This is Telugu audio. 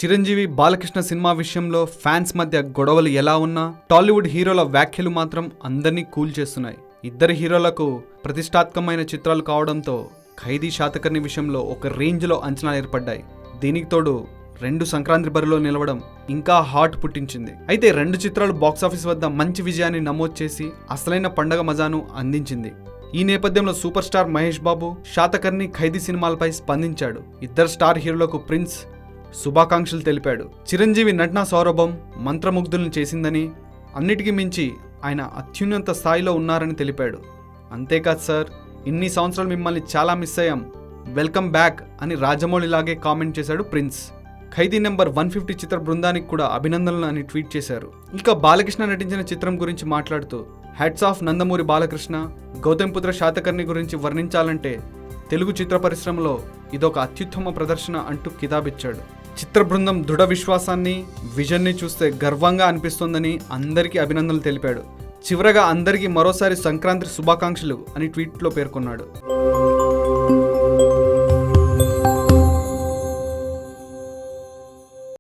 చిరంజీవి బాలకృష్ణ సినిమా విషయంలో ఫ్యాన్స్ మధ్య గొడవలు ఎలా ఉన్నా టాలీవుడ్ హీరోల వ్యాఖ్యలు మాత్రం అందరినీ కూల్ చేస్తున్నాయి. ఇద్దరు హీరోలకు ప్రతిష్టాత్మకమైన చిత్రాలు కావడంతో ఖైదీ శాతకర్ణి విషయంలో ఒక రేంజ్లో అంచనాలు ఏర్పడ్డాయి. దీనికి తోడు 2 సంక్రాంతి బరిలో నిలవడం ఇంకా హాట్ పుట్టించింది. అయితే 2 చిత్రాలు బాక్సాఫీస్ వద్ద మంచి విజయాన్ని నమోదు చేసి అసలైన పండగ మజాను అందించింది. ఈ నేపథ్యంలో సూపర్ స్టార్ మహేష్ బాబు శాతకర్ణి, ఖైదీ సినిమాలపై స్పందించాడు. ఇద్దరు స్టార్ హీరోలకు ప్రిన్స్ శుభాకాంక్షలు తెలిపాడు. చిరంజీవి నటనా సౌరభం మంత్రముగ్ధులను చేసిందని, అన్నిటికీ మించి ఆయన అత్యున్నత స్థాయిలో ఉన్నారని తెలిపాడు. అంతేకాదు సార్, ఇన్ని సంవత్సరాలు మిమ్మల్ని చాలా మిస్ అయ్యాం, వెల్కమ్ బ్యాక్ అని రాజమౌళిలాగే కామెంట్ చేశాడు ప్రిన్స్. ఖైదీ నెంబర్ 150 చిత్ర బృందానికి కూడా అభినందనలు అని ట్వీట్ చేశారు. ఇక బాలకృష్ణ నటించిన చిత్రం గురించి మాట్లాడుతూ హ్యాట్స్ ఆఫ్ నందమూరి బాలకృష్ణ, గౌతమ్ పుత్ర శాతకర్ణి గురించి వర్ణించాలంటే తెలుగు చిత్ర పరిశ్రమలో ఇదొక అత్యుత్తమ ప్రదర్శన అంటూ కితాబిచ్చాడు. చిత్ర బృందం దృఢ విశ్వాసాన్ని, విజన్ని చూస్తే గర్వంగా అనిపిస్తోందని అందరికీ అభినందనలు తెలిపాడు. చివరగా అందరికీ మరోసారి సంక్రాంతి శుభాకాంక్షలు అని ట్వీట్లో పేర్కొన్నాడు.